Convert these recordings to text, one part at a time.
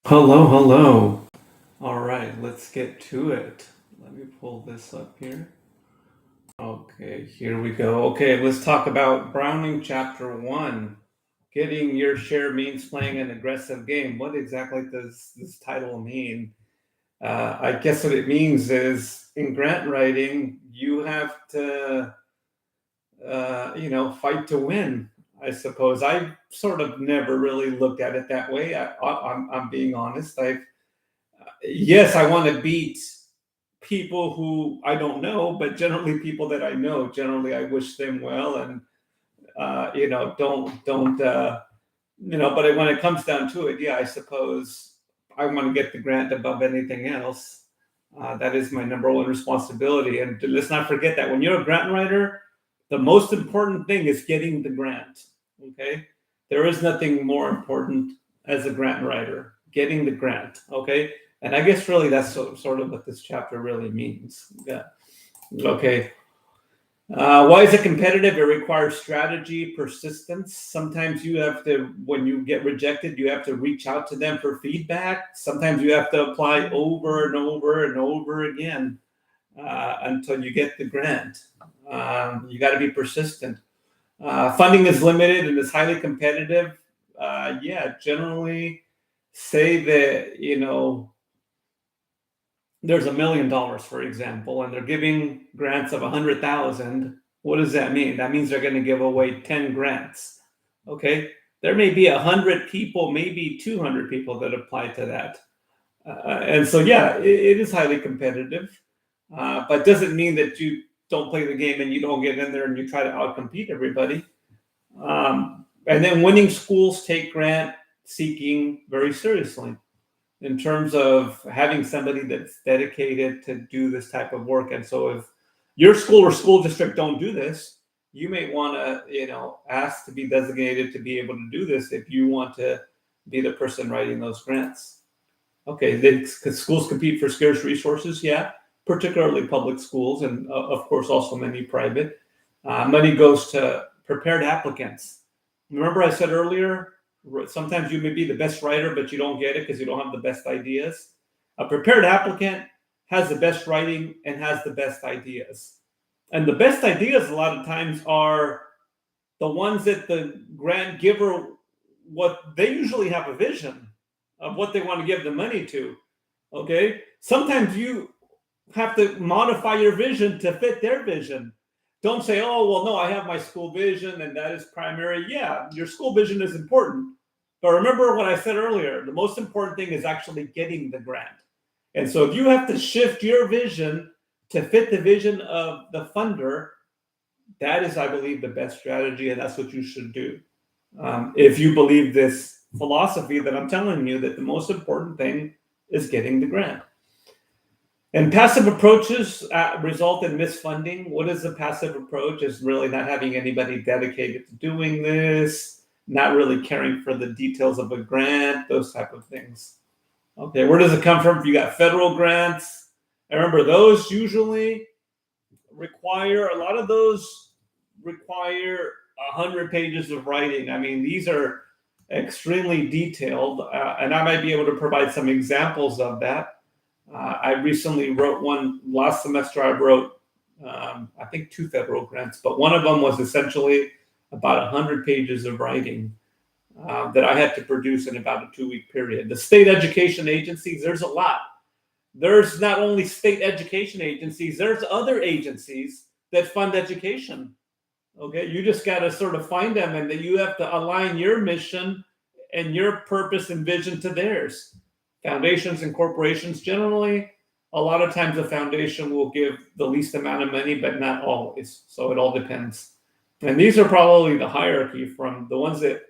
Hello, hello. All right, let's get to it. Let me pull this up here. Okay, here we go. Okay, let's talk about Browning Chapter 1. Getting your share means playing an aggressive game. What exactly does this title mean? I guess what it means is in grant writing, you have to, fight to win. I suppose I sort of never really looked at it that way. I'm being honest. Yes, I want to beat people who I don't know, but generally people that I know. Generally, I wish them well, and don't. But when it comes down to it, yeah, I suppose I want to get the grant above anything else. That is my number one responsibility. And let's not forget that when you're a grant writer, the most important thing is getting the grant. Okay, there is nothing more important as a grant writer, getting the grant. Okay, and I guess really that's sort of what this chapter really means. Yeah. Okay. Why is it competitive? It requires strategy, persistence. Sometimes you have to, when you get rejected, you have to reach out to them for feedback. Sometimes you have to apply over and over and over again until you get the grant. You got to be persistent. Funding is limited and is highly competitive. Yeah, generally say that, there's $1 million, for example, and they're giving grants of 100,000. What does that mean? That means they're going to give away 10 grants. Okay, there may be 100 people, maybe 200 people that apply to that, and so yeah, it is highly competitive, but doesn't mean that you don't play the game and you don't get in there and you try to outcompete everybody. And then winning schools take grant seeking very seriously in terms of having somebody that's dedicated to do this type of work. And so if your school or school district don't do this, you may want to, ask to be designated to be able to do this if you want to be the person writing those grants. Okay, then schools compete for scarce resources, yeah, particularly public schools, and of course also many private. Money goes to prepared applicants. Remember, I said earlier, sometimes you may be the best writer, but you don't get it because you don't have the best ideas. A prepared applicant has the best writing and has the best ideas. And the best ideas, a lot of times, are the ones that the grant giver, what they usually have a vision of what they want to give the money to. Okay, sometimes you have to modify your vision to fit their vision. Don't say, oh, well, no, I have my school vision and that is primary. Yeah, your school vision is important, but remember what I said earlier, the most important thing is actually getting the grant. And so if you have to shift your vision to fit the vision of the funder, that is, I believe, the best strategy, and that's what you should do. If you believe this philosophy that I'm telling you, that the most important thing is getting the grant. And passive approaches result in misfunding. What is a passive approach? Is really not having anybody dedicated to doing this, not really caring for the details of a grant, those type of things. Okay, where does it come from? If you got federal grants, and remember those usually require, a lot of those require 100 pages of writing. I mean, these are extremely detailed, and I might be able to provide some examples of that. I recently wrote one last semester. I wrote, I think, 2 federal grants, but one of them was essentially about 100 pages of writing that I had to produce in about a 2 week period. The state education agencies, there's a lot. There's not only state education agencies, there's other agencies that fund education. Okay, you just got to sort of find them, and that you have to align your mission and your purpose and vision to theirs. Foundations and corporations, generally, a lot of times the foundation will give the least amount of money, but not always. So it all depends. And these are probably the hierarchy from the ones that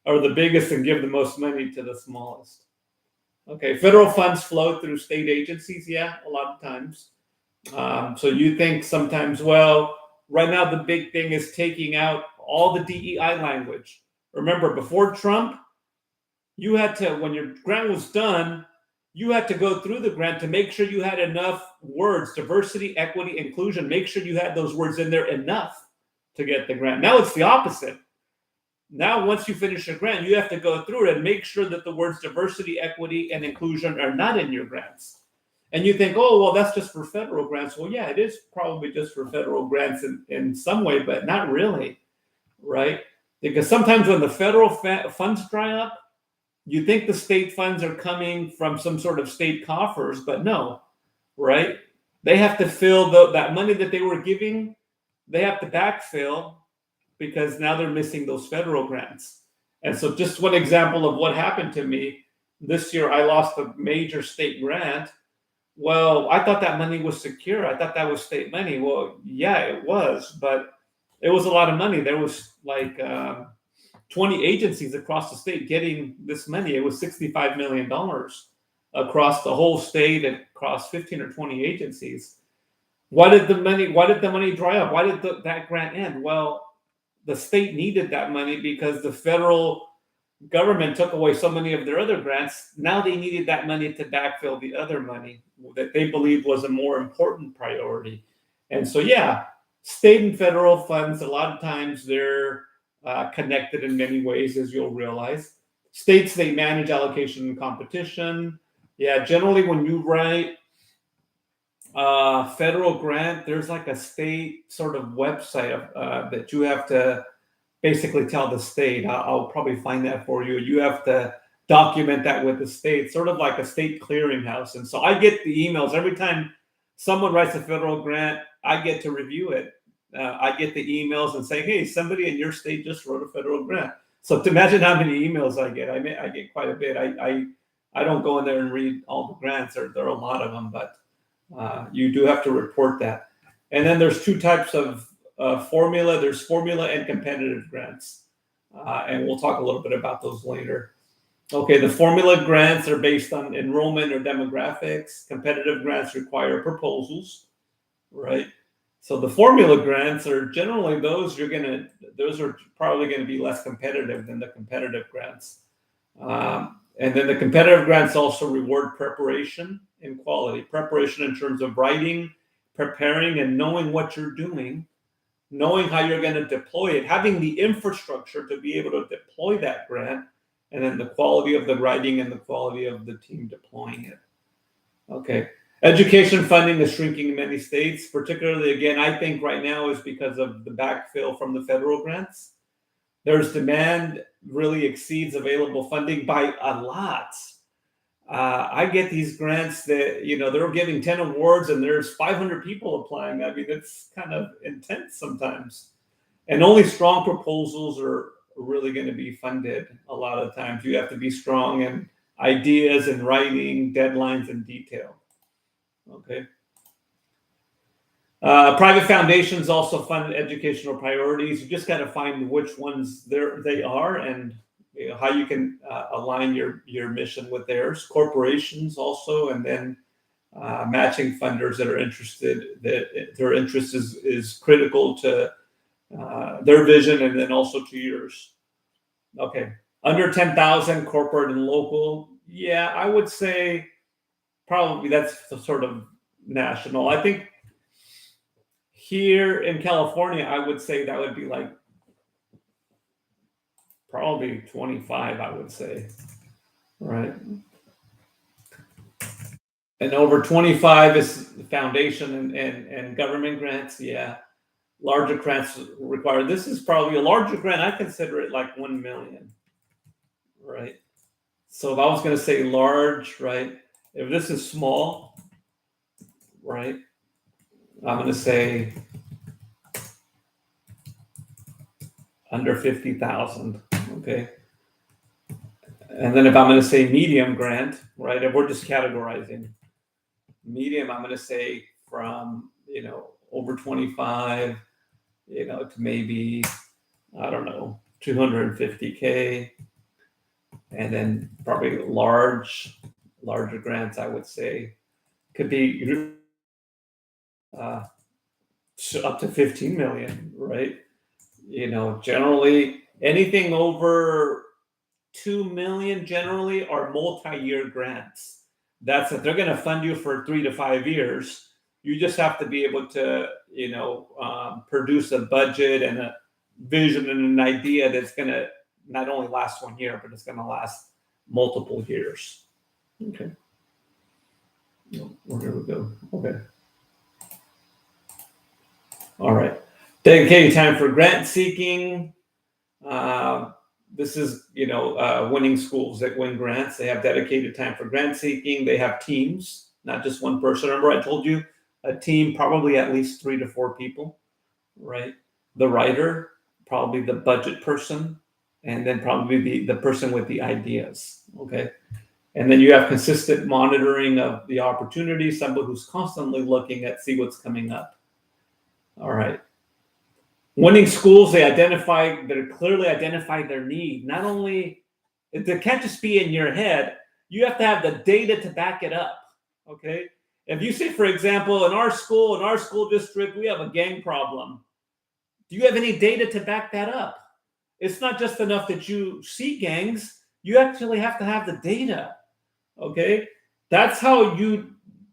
are the biggest and give the most money to the smallest. Okay, federal funds flow through state agencies. Yeah, a lot of times. So you think sometimes, well, right now the big thing is taking out all the DEI language. Remember, before Trump, you had to, when your grant was done, you had to go through the grant to make sure you had enough words, diversity, equity, inclusion, make sure you had those words in there enough to get the grant. Now it's the opposite. Now, once you finish your grant, you have to go through it and make sure that the words diversity, equity, and inclusion are not in your grants. And you think, oh, well, that's just for federal grants. Well, yeah, it is probably just for federal grants in some way, but not really, right? Because sometimes when the federal funds dry up, you think the state funds are coming from some sort of state coffers, but no, right? They have to fill that money that they were giving, they have to backfill because now they're missing those federal grants. And so, just one example of what happened to me this year, I lost a major state grant. Well, I thought that money was secure. I thought that was state money. Well, yeah, it was, but it was a lot of money. There was like 20 agencies across the state getting this money. It was $65 million across the whole state and across 15 or 20 agencies. Why did the money dry up? Why did that grant end? Well, the state needed that money because the federal government took away so many of their other grants. Now they needed that money to backfill the other money that they believed was a more important priority. And so, yeah, state and federal funds, a lot of times they're connected in many ways, as you'll realize. States, they manage allocation and competition. Yeah, generally when you write federal grant, there's like a state sort of website that you have to basically tell the state. I'll probably find that for you. You have to document that with the state, sort of like a state clearinghouse. And so I get the emails every time someone writes a federal grant. I get to review it. I get the emails and say, hey, somebody in your state just wrote a federal grant. So to imagine how many emails I get. I get quite a bit. I don't go in there and read all the grants. There are a lot of them, but you do have to report that. And then there's two types of formula. There's formula and competitive grants. And we'll talk a little bit about those later. Okay, the formula grants are based on enrollment or demographics. Competitive grants require proposals, right? So the formula grants are generally those are probably going to be less competitive than the competitive grants. And then the competitive grants also reward preparation and quality. Preparation in terms of writing, preparing, and knowing what you're doing, knowing how you're going to deploy it, having the infrastructure to be able to deploy that grant, and then the quality of the writing and the quality of the team deploying it. Okay. Education funding is shrinking in many states, particularly, again, I think right now is because of the backfill from the federal grants. There's demand really exceeds available funding by a lot. I get these grants that, they're giving 10 awards and there's 500 people applying. I mean, it's kind of intense sometimes. And only strong proposals are really going to be funded a lot of times. You have to be strong in ideas and writing, deadlines, and detail. Okay. Private foundations also fund educational priorities. You just got to find which ones they are and how you can align your mission with theirs. Corporations also, and then matching funders that are interested, that their interest is critical to their vision and then also to yours. Okay. Under 10,000 corporate and local. Yeah, I would say probably that's the sort of national. I think here in California, I would say that would be like probably 25, I would say. Right. And over 25 is foundation and government grants. Yeah. Larger grants required. This is probably a larger grant. I consider it like 1 million. Right. So if I was going to say large, right, if this is small, right, I'm going to say under 50,000. Okay. And then if I'm going to say medium grant, right, if we're just categorizing medium, I'm going to say from, over 25, to maybe, I don't know, 250K. And then probably larger grants, I would say, could be up to 15 million, right? Generally anything over 2 million generally are multi-year grants. That's it. They're going to fund you for 3 to 5 years. You just have to be able to, produce a budget and a vision and an idea that's going to not only last 1 year, but it's going to last multiple years. Okay. Where do we go? Okay. All right. Dedicated time for grant seeking. This is, winning schools that win grants. They have dedicated time for grant seeking. They have teams, not just one person. Remember, I told you a team, probably at least 3 to 4 people, right? The writer, probably the budget person, and then probably the person with the ideas. Okay. And then you have consistent monitoring of the opportunity, somebody who's constantly looking at see what's coming up. All right. Winning schools, they clearly identify their need. Not only, it can't just be in your head, you have to have the data to back it up. Okay. If you say, for example, in our school district, we have a gang problem. Do you have any data to back that up? It's not just enough that you see gangs, you actually have to have the data. Okay. That's how you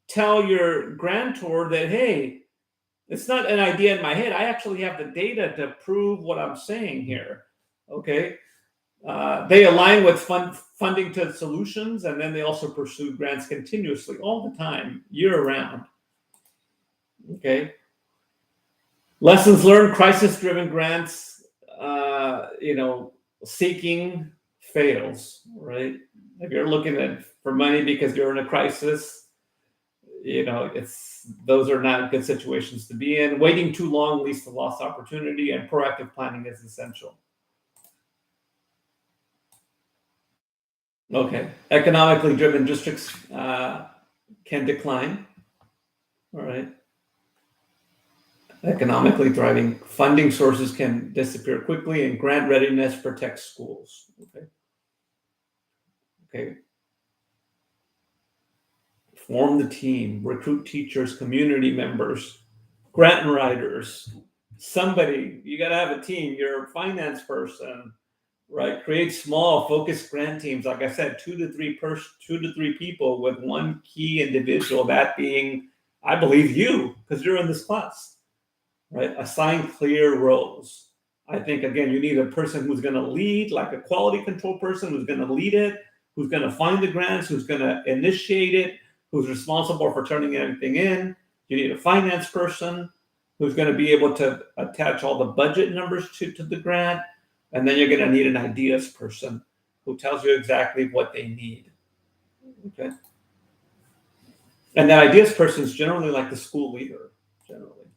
tell your grantor that, hey, it's not an idea in my head. I actually have the data to prove what I'm saying here. Okay. They align with funding to solutions, and then they also pursue grants continuously all the time, year round. Okay. Lessons learned, crisis-driven grants, seeking fails, right? If you're looking for money because you're in a crisis, those are not good situations to be in. Waiting too long leads to lost opportunity, and proactive planning is essential. Okay, economically driven districts can decline. All right. Economically thriving funding sources can disappear quickly, and grant readiness protects schools. Okay. Form the team, recruit teachers, community members, grant writers. Somebody, you got to have a team. You're a finance person, right? Create small, focused grant teams. Like I said, 2 to 3 people with one key individual. That being, I believe, you, because you're in this class, right? Assign clear roles. I think again, you need a person who's going to lead, like a quality control person who's going to lead it, who's going to find the grants, who's going to initiate it, who's responsible for turning everything in. You need a finance person who's going to be able to attach all the budget numbers to the grant. And then you're going to need an ideas person who tells you exactly what they need. Okay. And that ideas person is generally like the school leader, generally.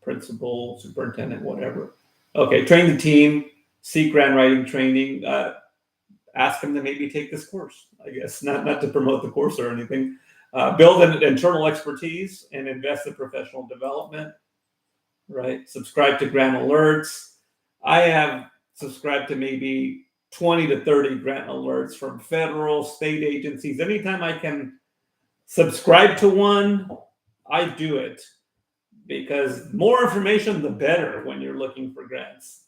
Principal, superintendent, whatever. Okay, train the team, seek grant writing training, ask them to maybe take this course, I guess, not to promote the course or anything. Build an internal expertise and invest in professional development, right? Subscribe to grant alerts. I have subscribed to maybe 20 to 30 grant alerts from federal, state agencies. Anytime I can subscribe to one, I do it, because more information, the better when you're looking for grants.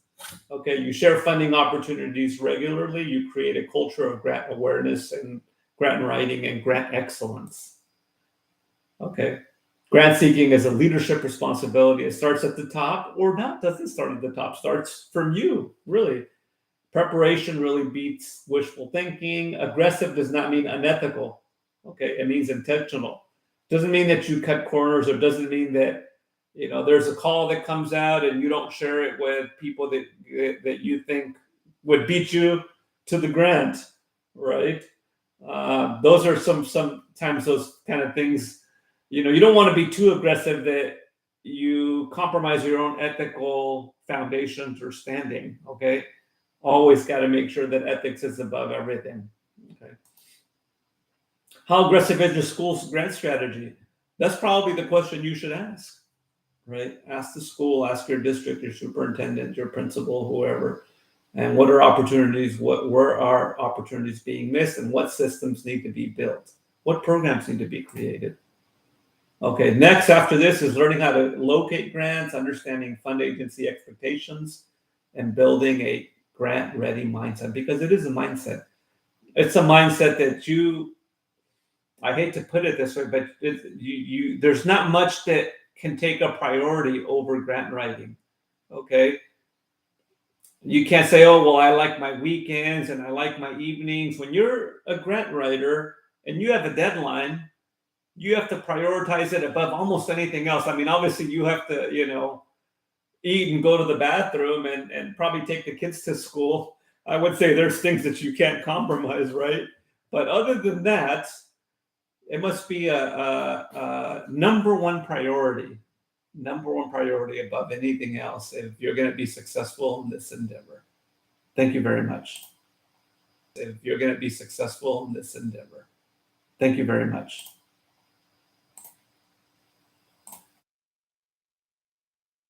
Okay, you share funding opportunities regularly. You create a culture of grant awareness and grant writing and grant excellence. Okay, grant seeking is a leadership responsibility. It starts at the top, or not, doesn't start at the top, starts from you, really. Preparation really beats wishful thinking. Aggressive does not mean unethical. Okay, it means intentional. Doesn't mean that you cut corners, or doesn't mean that there's a call that comes out and you don't share it with people that you think would beat you to the grant, right? Those are sometimes those kind of things. You don't want to be too aggressive that you compromise your own ethical foundations or standing. Okay, always got to make sure that ethics is above everything. Okay. How aggressive is your school's grant strategy? That's probably the question you should ask. Right? Ask the school, ask your district, your superintendent, your principal, whoever, and what are opportunities, where are opportunities being missed, and what systems need to be built, what programs need to be created. Okay, next after this is learning how to locate grants, understanding fund agency expectations, and building a grant-ready mindset, because it is a mindset. It's a mindset that I hate to put it this way, but there's not much that can take a priority over grant writing. Okay. You can't say, oh, well, I like my weekends and I like my evenings. When you're a grant writer and you have a deadline, you have to prioritize it above almost anything else. I mean, obviously, you have to, eat and go to the bathroom and probably take the kids to school. I would say there's things that you can't compromise, right? But other than that, it must be a number one priority above anything else if you're going to be successful in this endeavor. Thank you very much. If you're going to be successful in this endeavor. Thank you very much.